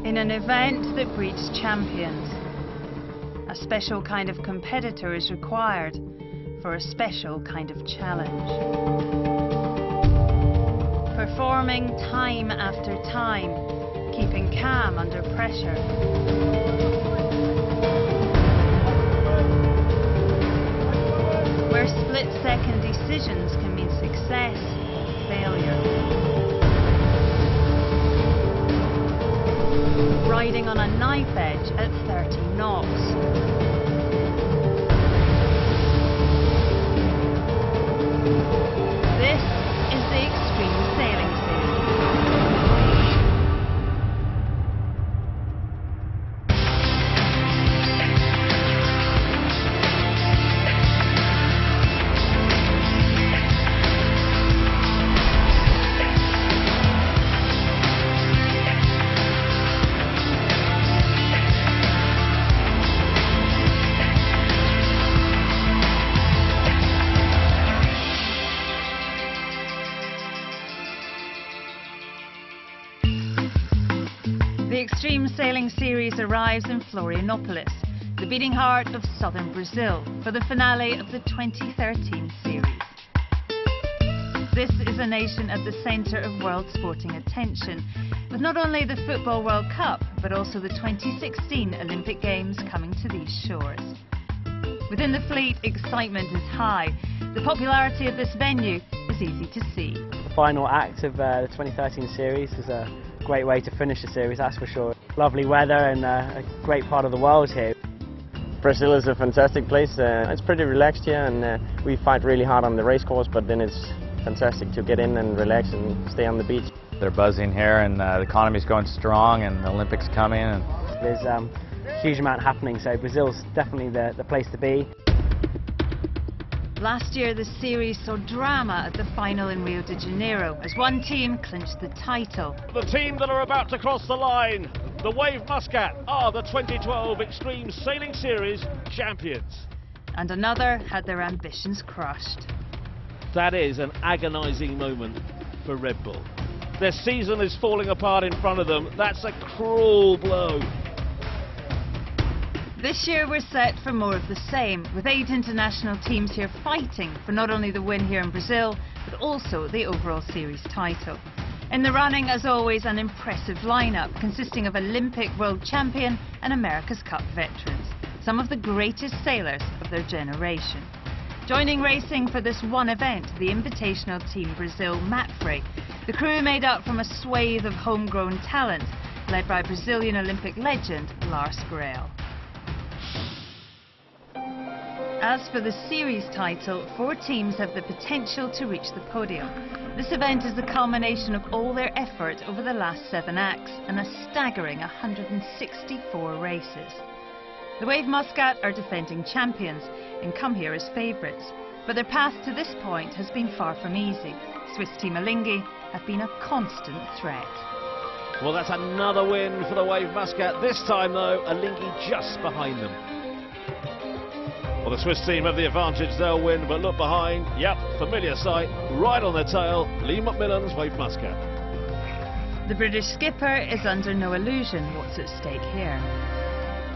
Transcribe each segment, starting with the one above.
In an event that breeds champions, a special kind of competitor is required for a special kind of challenge. Performing time after time, keeping calm under pressure. Where split-second decisions can mean success or failure. Riding on a knife edge at 30 knots. This is the Extreme Sailing Series. The Extreme Sailing Series arrives in Florianópolis, the beating heart of southern Brazil, for the finale of the 2013 series. This is a nation at the centre of world sporting attention, with not only the Football World Cup, but also the 2016 Olympic Games coming to these shores. Within the fleet, excitement is high. The popularity of this venue is easy to see. The final act of the 2013 series is a great way to finish the series, that's for sure. Lovely weather and a great part of the world here. Brazil is a fantastic place. It's pretty relaxed here, and we fight really hard on the race course, but then it's fantastic to get in and relax and stay on the beach. They're buzzing here, and the economy's going strong, and the Olympics coming. And there's a huge amount happening, so Brazil's definitely the place to be. Last year, the series saw drama at the final in Rio de Janeiro as one team clinched the title. The team that are about to cross the line, the Wave Muscat, are the 2012 Extreme Sailing Series champions. And another had their ambitions crushed. That is an agonising moment for Red Bull. Their season is falling apart in front of them. That's a cruel blow. This year we're set for more of the same, with 8 international teams here fighting for not only the win here in Brazil, but also the overall series title. In the running, as always, an impressive lineup consisting of Olympic world champion and America's Cup veterans, some of the greatest sailors of their generation. Joining racing for this one event, the invitational Team Brazil Mapfre, the crew made up from a swathe of homegrown talent, led by Brazilian Olympic legend Lars Grael. As for the series title, 4 teams have the potential to reach the podium. This event is the culmination of all their effort over the last 7 acts and a staggering 164 races. The Wave Muscat are defending champions and come here as favourites, but their path to this point has been far from easy. Swiss team Alinghi have been a constant threat. Well, that's another win for the Wave Muscat. This time, though, Alinghi just behind them. Well, the Swiss team have the advantage, they'll win, but look behind, yep, familiar sight, right on their tail, Lee McMillan's Wave Muscat. The British skipper is under no illusion what's at stake here.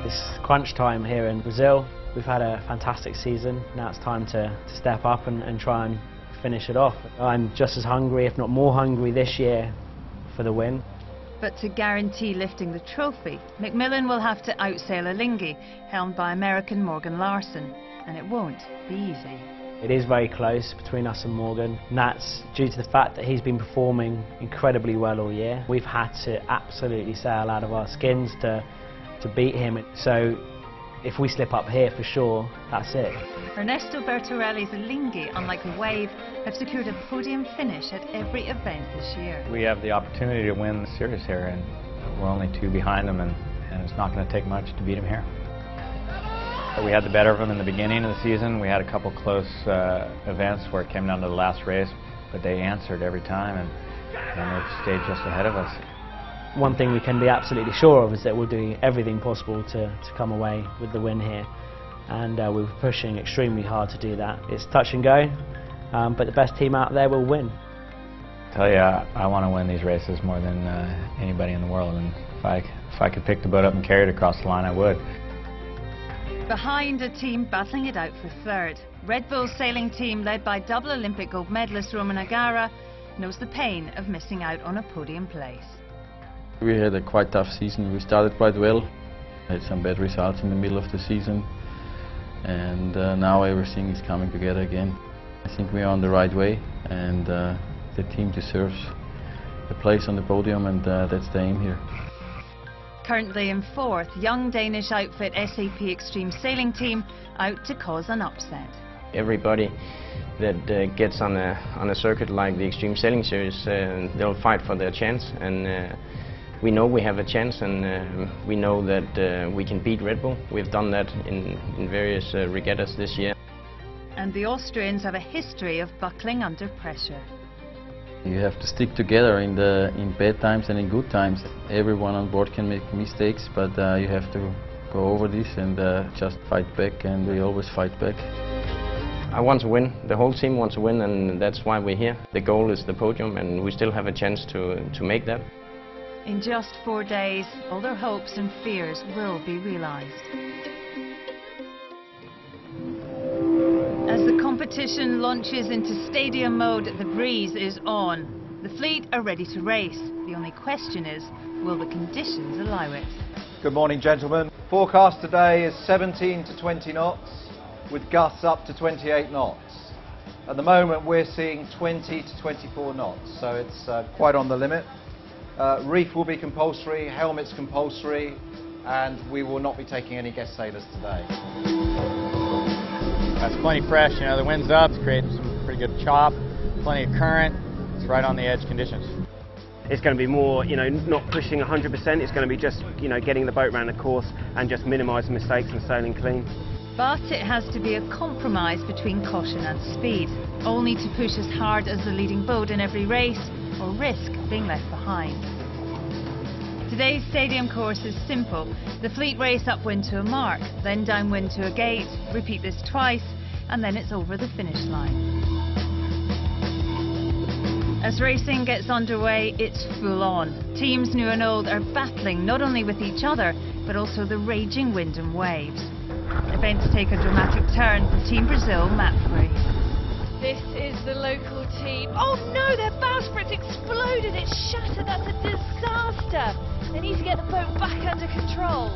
It's crunch time here in Brazil. We've had a fantastic season, now it's time to step up and try and finish it off. I'm just as hungry, if not more hungry this year for the win. But to guarantee lifting the trophy, McMillan will have to outsail Alinghi, helmed by American Morgan Larson, and it won't be easy. It is very close between us and Morgan, and that's due to the fact that he's been performing incredibly well all year. We've had to absolutely sail out of our skins to beat him, so if we slip up here for sure, that's it. Ernesto Bertorelli's Alinghi, unlike the Wave, have secured a podium finish at every event this year. we have the opportunity to win the series here, and we're only 2 behind them, and it's not going to take much to beat them here. We had the better of them in the beginning of the season. We had a couple close events where it came down to the last race, but they answered every time, and they've stayed just ahead of us. One thing we can be absolutely sure of is that we're doing everything possible to come away with the win here, and we're pushing extremely hard to do that. It's touch and go, but the best team out there will win. I tell you, I want to win these races more than anybody in the world, and if I could pick the boat up and carry it across the line, I would. Behind a team battling it out for third, Red Bull sailing team led by double Olympic gold medalist Roman Agara knows the pain of missing out on a podium place. We had a quite tough season. We started quite well, had some bad results in the middle of the season, and now everything is coming together again. I think we are on the right way, and the team deserves a place on the podium, and that's the aim here. Currently in fourth, young Danish outfit SAP Extreme Sailing Team out to cause an upset. Everybody that gets on a circuit like the Extreme Sailing Series, they'll fight for their chance, and we know we have a chance, and we know that we can beat Red Bull. We've done that in various regattas this year. And the Austrians have a history of buckling under pressure. You have to stick together in bad times and in good times. Everyone on board can make mistakes, but you have to go over this and just fight back, and we always fight back. I want to win. The whole team wants to win, and that's why we're here. The goal is the podium, and we still have a chance to make that. In just 4 days, all their hopes and fears will be realised. As the competition launches into stadium mode, the breeze is on. The fleet are ready to race. The only question is, will the conditions allow it? Good morning, gentlemen. Forecast today is 17 to 20 knots, with gusts up to 28 knots. At the moment, we're seeing 20 to 24 knots, so it's quite on the limit. Reef will be compulsory, helmets compulsory, and we will not be taking any guest sailors today. That's plenty fresh, you know, the wind's up, it's creating some pretty good chop, plenty of current, it's right on the edge conditions. It's going to be more, you know, not pushing 100%, it's going to be just, you know, getting the boat around the course and just minimising mistakes and sailing clean. But it has to be a compromise between caution and speed, only to push as hard as the leading boat in every race or risk being left behind. Today's stadium course is simple. The fleet race upwind to a mark, then downwind to a gate, repeat this twice, and then it's over the finish line. As racing gets underway, it's full on. Teams new and old are battling not only with each other, but also the raging wind and waves. Events take a dramatic turn for Team Brazil map race. This is the local team. Oh no, their bowsprit exploded, it's shattered, that's a disaster. They need to get the boat back under control.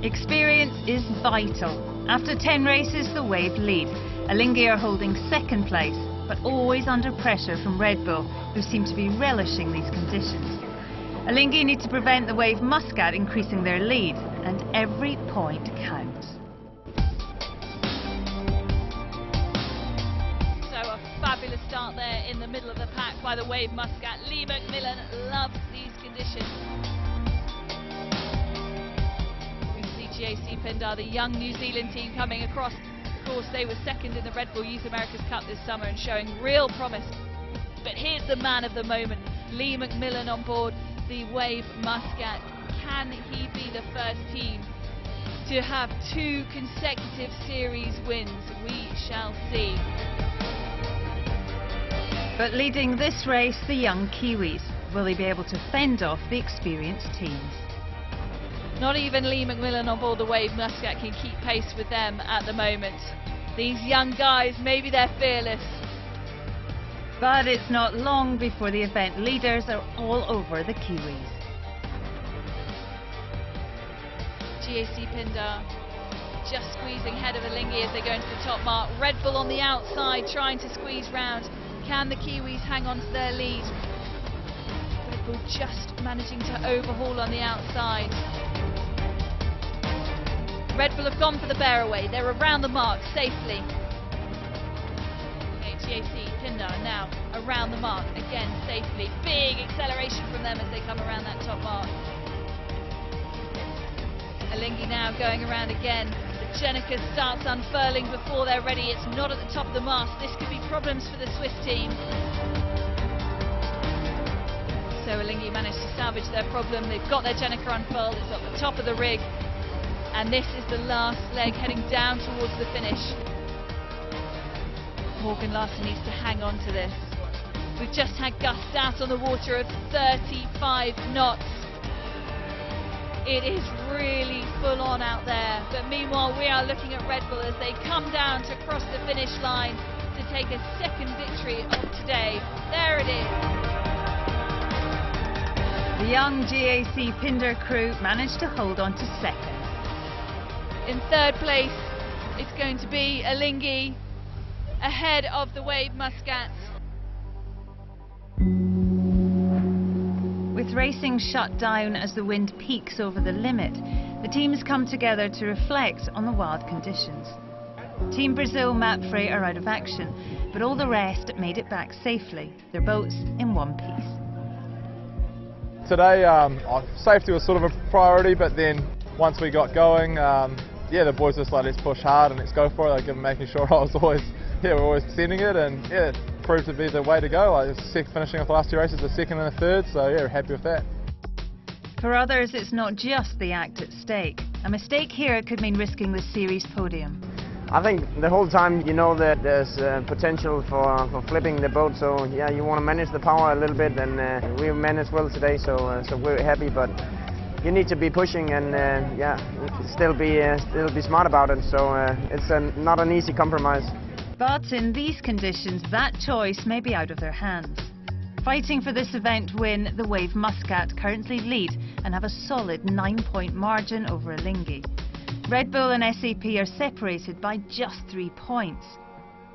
Experience is vital. After 10 races, the Wave lead. Alinghi are holding second place, but always under pressure from Red Bull, who seem to be relishing these conditions. Alinghi need to prevent the Wave Muscat increasing their lead, and every point counts. Fabulous start there in the middle of the pack by the Wave Muscat. Lee McMillan loves these conditions. We see GAC Pindar, the young New Zealand team, coming across. Of course, they were second in the Red Bull Youth America's Cup this summer and showing real promise. But here's the man of the moment, Lee McMillan on board the Wave Muscat. Can he be the first team to have 2 consecutive series wins? We shall see. But leading this race, the young Kiwis. Will they be able to fend off the experienced teams? Not even Lee McMillan on board the Wave Muscat can keep pace with them at the moment. These young guys, maybe they're fearless. But it's not long before the event leaders are all over the Kiwis. GAC Pindar just squeezing ahead of Alinghi as they go into the top mark. Red Bull on the outside trying to squeeze round. Can the Kiwis hang on to their lead? Red Bull just managing to overhaul on the outside. Red Bull have gone for the bear away. They're around the mark safely. GAC Pindar now around the mark again safely. Big acceleration from them as they come around that top mark. Alinghi now going around again. The Jenica starts unfurling before they're ready. It's not at the top of the mast. This could be problems for the Swiss team. So Alinghi managed to salvage their problem. They've got their Jenica unfurled. It's at the top of the rig. And this is the last leg heading down towards the finish. Morgan Larson needs to hang on to this. We've just had gusts out on the water of 35 knots. It is really full on out there, but meanwhile we are looking at Red Bull as they come down to cross the finish line to take a second victory of today. There it is. The young GAC Pindar crew managed to hold on to second. In third place, it's going to be Alinghi, ahead of the Wave Muscat. With racing shut down as the wind peaks over the limit, the teams come together to reflect on the wild conditions. Team Brazil Mapfre are out of action, but all the rest made it back safely, their boats in one piece. Today, safety was sort of a priority, but then once we got going, yeah, the boys just like, let's push hard and let's go for it. Like, making sure I was always, we're always sending it, and yeah, it proved to be the way to go. Like, finishing off the last two races, the second and the third, so yeah, we're happy with that. For others, it's not just the act at stake. A mistake here could mean risking the series podium. I think the whole time you know that there's potential for flipping the boat, so yeah, you want to manage the power a little bit, and we managed well today, so we're happy. But you need to be pushing, and yeah, still be smart about it. So it's not an easy compromise. But in these conditions, that choice may be out of their hands. Fighting for this event win, the Wave Muscat currently lead and have a solid 9-point margin over Alinghi. Red Bull and SAP are separated by just 3 points.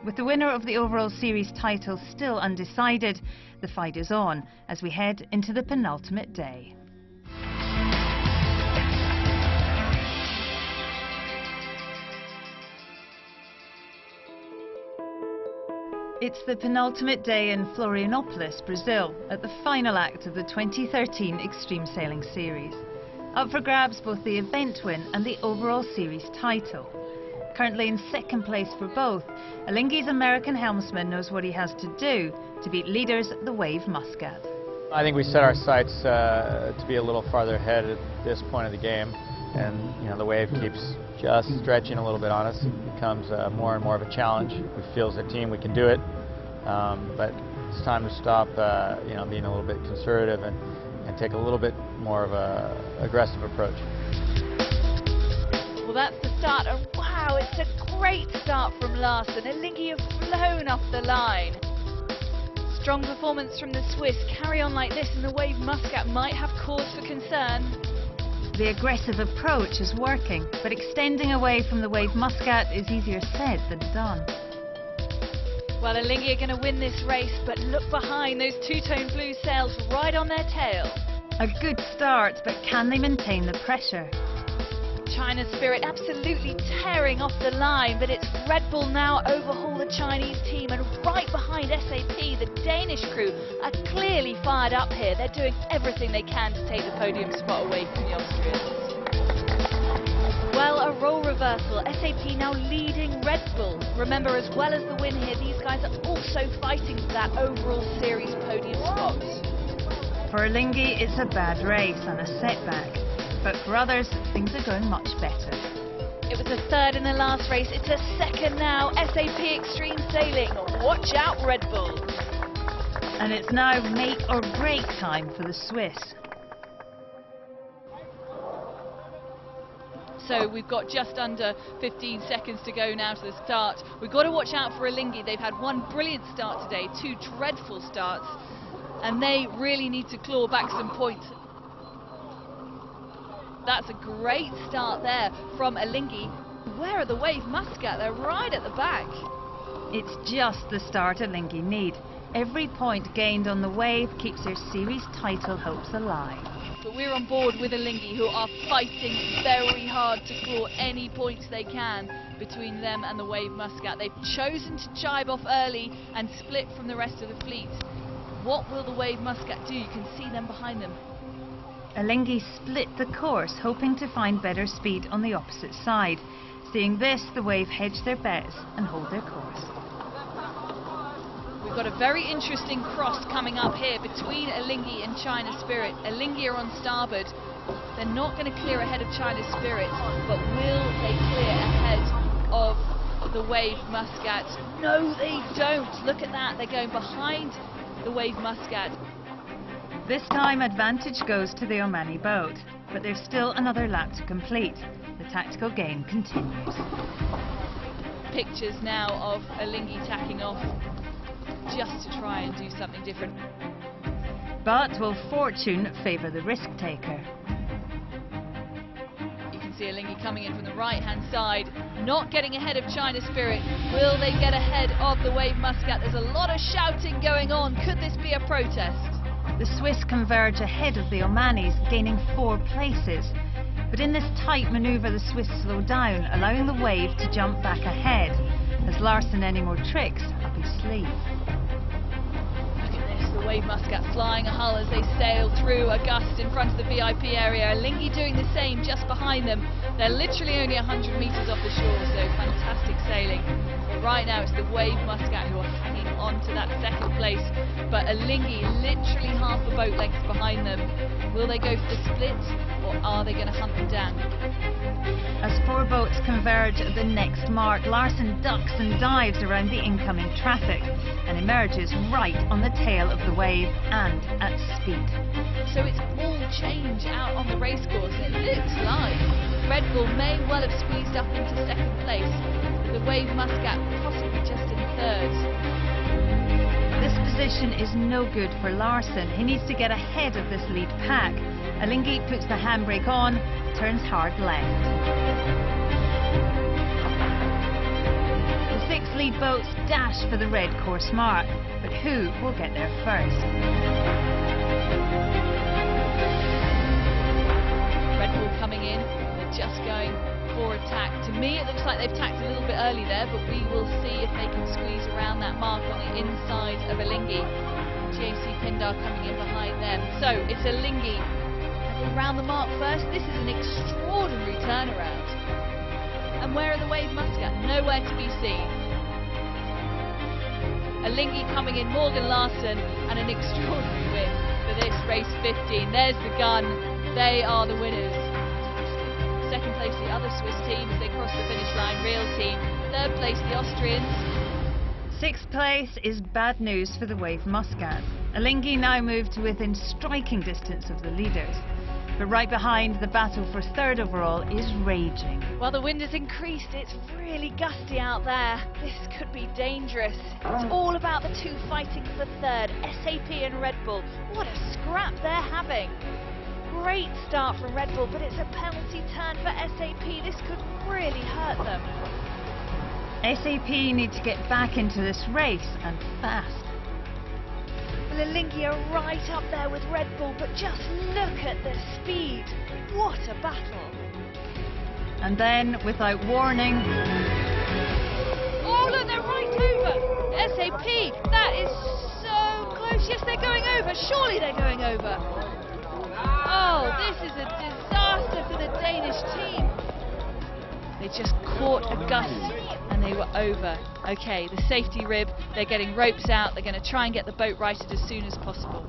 With the winner of the overall series title still undecided, the fight is on as we head into the penultimate day. It's the penultimate day in Florianópolis, Brazil, at the final act of the 2013 Extreme Sailing Series. Up for grabs both the event win and the overall series title. Currently in second place for both, Alinghi's American helmsman knows what he has to do to beat leaders the Wave Muscat. I think we set our sights to be a little farther ahead at this point of the game, and you know, the wave keeps just stretching a little bit on us. It becomes more and more of a challenge. We feel as a team we can do it, but it's time to stop you know, being a little bit conservative and take a little bit more of a aggressive approach. Well, that's the start, and wow, it's a great start from Larsen. Alinghi have flown off the line. Strong performance from the Swiss. Carry on like this and the Wave Muscat might have cause for concern. The aggressive approach is working, but extending away from the Wave Muscat is easier said than done. Well, Alinghi are going to win this race, but look behind, those two-tone blue sails right on their tail. A good start, but can they maintain the pressure? China Spirit absolutely tearing off the line, but it's Red Bull now overhaul the Chinese team, and right behind SAP, the Danish crew are clearly fired up here. They're doing everything they can to take the podium spot away from the Austrians. Well, a role reversal. SAP now leading Red Bull. Remember, as well as the win here, these guys are also fighting for that overall series podium spot. For Alinghi, it's a bad race and a setback. But for others, things are going much better. It was a third in the last race. It's a second now. SAP Extreme Sailing. Watch out, Red Bull. And it's now make or break time for the Swiss. So we've got just under 15 seconds to go now to the start. We've got to watch out for Alinghi. They've had one brilliant start today, 2 dreadful starts, and they really need to claw back some points. That's a great start there from Alinghi. Where are the Wave Muscat? They're right at the back. It's just the start Alinghi need. Every point gained on the wave keeps their series title hopes alive. But we're on board with Alinghi, who are fighting very hard to claw any points they can between them and the Wave Muscat. They've chosen to jibe off early and split from the rest of the fleet. What will the Wave Muscat do? You can see them behind them. Alinghi split the course, hoping to find better speed on the opposite side. Seeing this, the Wave hedge their bets and hold their course. We've got a very interesting cross coming up here between Alinghi and China Spirit. Alinghi are on starboard. They're not going to clear ahead of China Spirit, but will they clear ahead of the Wave Muscat? No, they don't. Look at that. They're going behind the Wave Muscat. This time advantage goes to the Omani boat, but there's still another lap to complete. The tactical game continues. Pictures now of Alinghi tacking off just to try and do something different. But will fortune favour the risk taker? You can see Alinghi coming in from the right-hand side, not getting ahead of China Spirit. Will they get ahead of the Wave Muscat? There's a lot of shouting going on. Could this be a protest? The Swiss converge ahead of the Omanis, gaining 4 places. But in this tight manoeuvre, the Swiss slow down, allowing the Wave to jump back ahead. Has Larsen any more tricks up his sleeve? Look at this, the Wave Muscat flying a hull as they sail through a gust in front of the VIP area. Alinghi doing the same just behind them. They're literally only 100 metres off the shore, so fantastic sailing. But right now it's the Wave Muscat who are hanging on to that second place. But Alinghi literally half a boat length behind them. Will they go for the split, or are they going to hunt them down? As 4 boats converge at the next mark, Larsen ducks and dives around the incoming traffic and emerges right on the tail of the Wave and at speed. So it's all change out on the racecourse. It looks like Red Bull may well have squeezed up into second place. The Wave Muscat possibly just in third. This position is no good for Larsen. He needs to get ahead of this lead pack. Alinghi puts the handbrake on, turns hard left. The 6 lead boats dash for the red course mark, but who will get there first? Red Bull coming in, they're just going for attack. To me it looks like they've tacked a little bit early there, but we will see if they can squeeze around that mark on the inside of Alinghi. GAC Pindar coming in behind them. So it's Alinghi around the mark first. This is an extraordinary turnaround. And where are the Wave Muscat? Nowhere to be seen. Alinghi coming in, Morgan Larsen, and an extraordinary win for this race 15. There's the gun. They are the winners. Second place the other Swiss teams, they cross the finish line, Real Team. Third place the Austrians. 6th place is bad news for the Wave Muscat. Alinghi now moved to within striking distance of the leaders. But right behind, the battle for 3rd overall is raging. Well, the wind has increased. It's really gusty out there. This could be dangerous. It's all about the 2 fighting for 3rd, SAP and Red Bull. What a scrap they're having. Great start from Red Bull, but it's a penalty turn for SAP. This could really hurt them. SAP need to get back into this race, and fast. Alinghi are right up there with Red Bull, but just look at the speed. What a battle. And then, without warning... Oh, look, they're right over. SAP, that is so close. Yes, they're going over. Surely they're going over. Oh, this is a disaster for the Danish team. They just caught a gust and they were over. Okay, the safety rib, they're getting ropes out. They're going to try and get the boat righted as soon as possible.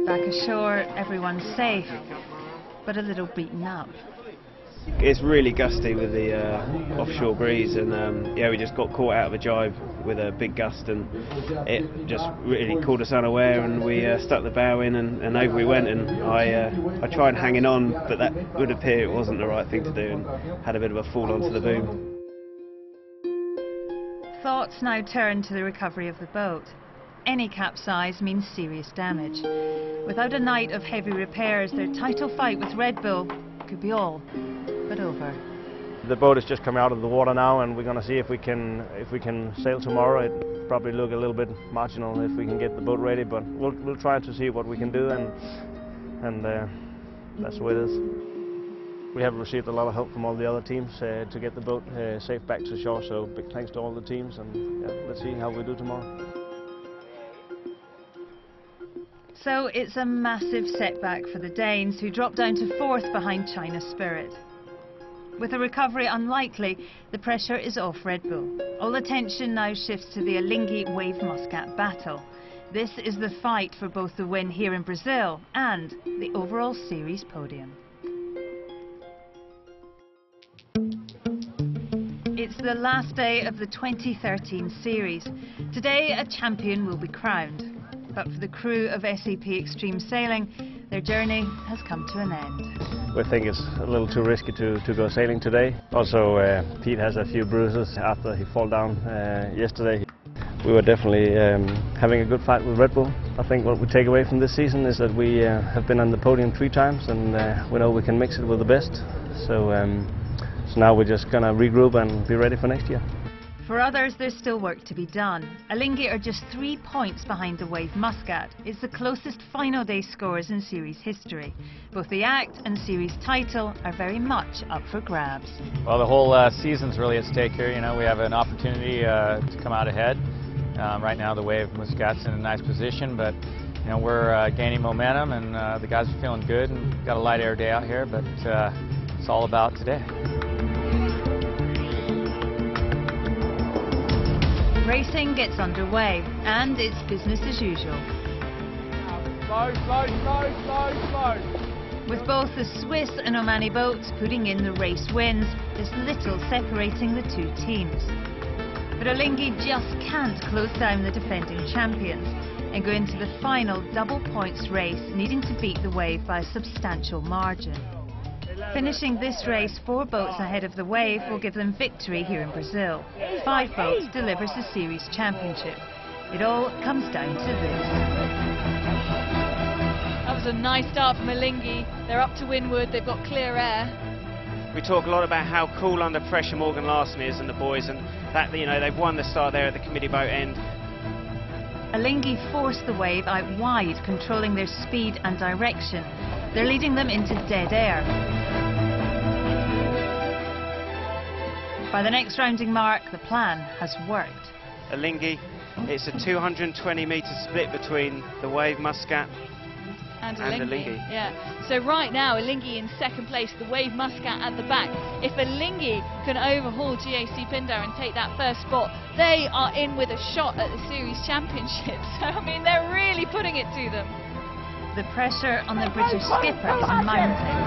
Back ashore, everyone's safe, but a little beaten up. It's really gusty with the offshore breeze, and yeah, we just got caught out of a jibe with a big gust, and it just really caught us unaware, and we stuck the bow in, and over we went. And I tried hanging on, but that would appear it wasn't the right thing to do, and had a bit of a fall onto the boom. Thoughts now turn to the recovery of the boat. Any capsize means serious damage. Without a night of heavy repairs, their title fight with Red Bull could be all but over. The boat has just come out of the water now, and we're going to see if we can sail tomorrow. It probably look a little bit marginal if we can get the boat ready, but we'll try to see what we can do, and that's the way it is. We have received a lot of help from all the other teams to get the boat safe back to shore, so big thanks to all the teams, and yeah, let's see how we do tomorrow. So it's a massive setback for the Danes, who drop down to 4th behind China Spirit. With a recovery unlikely, the pressure is off Red Bull. All attention now shifts to the Alinghi Wave Muscat battle. This is the fight for both the win here in Brazil and the overall series podium. It's the last day of the 2013 series. Today, a champion will be crowned. But for the crew of SAP Extreme Sailing, their journey has come to an end. We think it's a little too risky to go sailing today. Also, Pete has a few bruises after he fell down yesterday. We were definitely having a good fight with Red Bull. I think what we take away from this season is that we have been on the podium 3 times, and we know we can mix it with the best. So now we're just going to regroup and be ready for next year. For others, there's still work to be done. Alinghi are just 3 points behind the Wave Muscat. It's the closest final day scores in series history. Both the Act and series title are very much up for grabs. Well, the whole season's really at stake here. You know, we have an opportunity to come out ahead. Right now, the Wave Muscat's in a nice position, but you know, we're gaining momentum, and the guys are feeling good. And we've got a light air day out here, but it's all about today. Racing gets underway, and it's business as usual. Slow, slow, slow, slow, slow. With both the Swiss and Omani boats putting in the race wins, there's little separating the 2 teams. But Alinghi just can't close down the defending champions and go into the final double points race, needing to beat the Wave by a substantial margin. Finishing this race 4 boats ahead of the Wave will give them victory here in Brazil. 5 boats delivers the series championship. It all comes down to this. That was a nice start from Alinghi. They're up to windward, they've got clear air. We talk a lot about how cool under pressure Morgan Larson is and the boys, and that, you know, they've won the start there at the committee boat end. Alinghi forced the Wave out wide, controlling their speed and direction. They're leading them into dead air. By the next rounding mark, the plan has worked. Alinghi, it's a 220-metre split between the Wave Muscat and Alinghi. Yeah. So right now, Alinghi in second place, the Wave Muscat at the back. If Alinghi can overhaul GAC Pindar and take that first spot, they are in with a shot at the series championship. So I mean, they're really putting it to them. The pressure on the British skipper is mounting.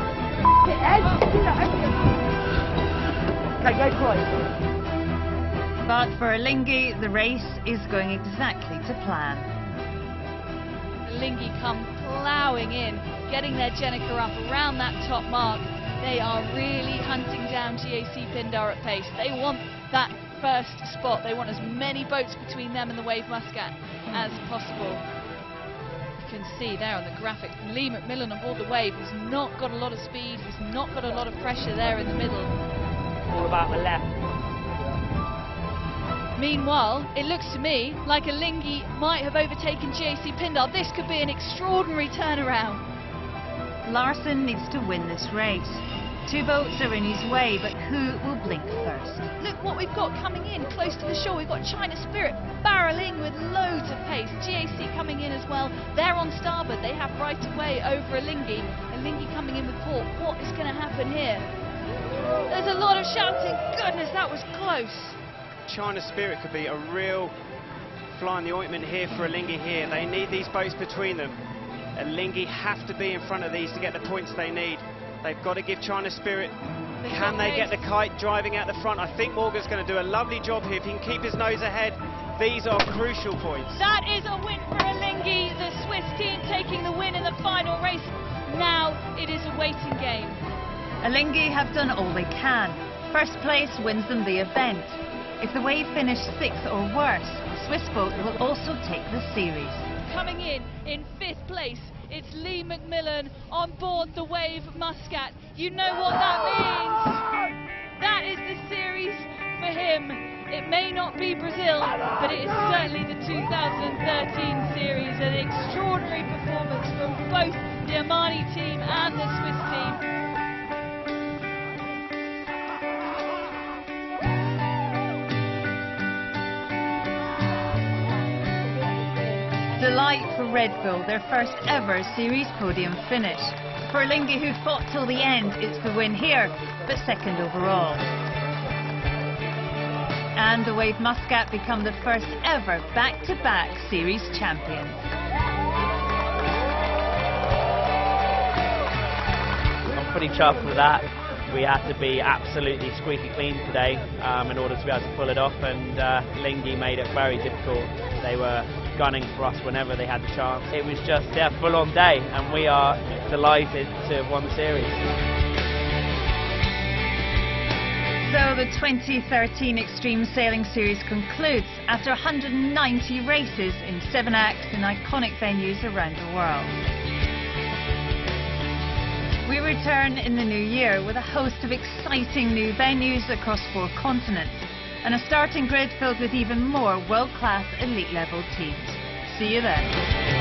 But for Alinghi, the race is going exactly to plan. Alinghi come ploughing in, getting their Jenica up around that top mark. They are really hunting down GAC Pindar at pace. They want that first spot. They want as many boats between them and the Wave Muscat as possible. You can see there on the graphic, Lee McMillan aboard the Wave has not got a lot of speed, he's not got a lot of pressure there in the middle. All about the left. Meanwhile, it looks to me like Alinghi might have overtaken GAC Pindar. This could be an extraordinary turnaround. Larson needs to win this race. 2 boats are in his way, but who will blink first? Look what we've got coming in close to the shore. We've got China Spirit barreling with loads of pace. GAC coming in as well. They're on starboard. They have right of way over Alinghi. Alinghi coming in with port. What is going to happen here? There's a lot of shouting. Goodness, that was close. China Spirit could be a real fly in the ointment here for Alinghi here. They need these boats between them. Alinghi have to be in front of these to get the points they need. They've got to give China Spirit. Can they get the kite driving out the front? I think Morgan's going to do a lovely job here. If he can keep his nose ahead, these are crucial points. That is a win for Alinghi. The Swiss team taking the win in the final race. Now it is a waiting game. Alinghi have done all they can. First place wins them the event. If the Wave finish 6th or worse, the Swiss boat will also take the series. Coming in 5th place, it's Lee McMillan on board the Wave Muscat. You know what that means. That is the series for him. It may not be Brazil, but it is certainly the 2013 series. An extraordinary performance from both the Omani team and the Swiss team. Delight for Red Bull, their first ever series podium finish. For Alinghi, who fought till the end, it's the win here, but 2nd overall. And the Wave Muscat become the first ever back-to-back series champions. I'm pretty chuffed with that. We had to be absolutely squeaky clean today in order to be able to pull it off, and Alinghi made it very difficult. They were gunning for us whenever they had the chance. It was just a full-on day, and we are delighted to have won the series. So the 2013 Extreme Sailing Series concludes after 190 races in 7 acts in iconic venues around the world. We return in the new year with a host of exciting new venues across 4 continents and a starting grid filled with even more world-class elite level teams. See you then.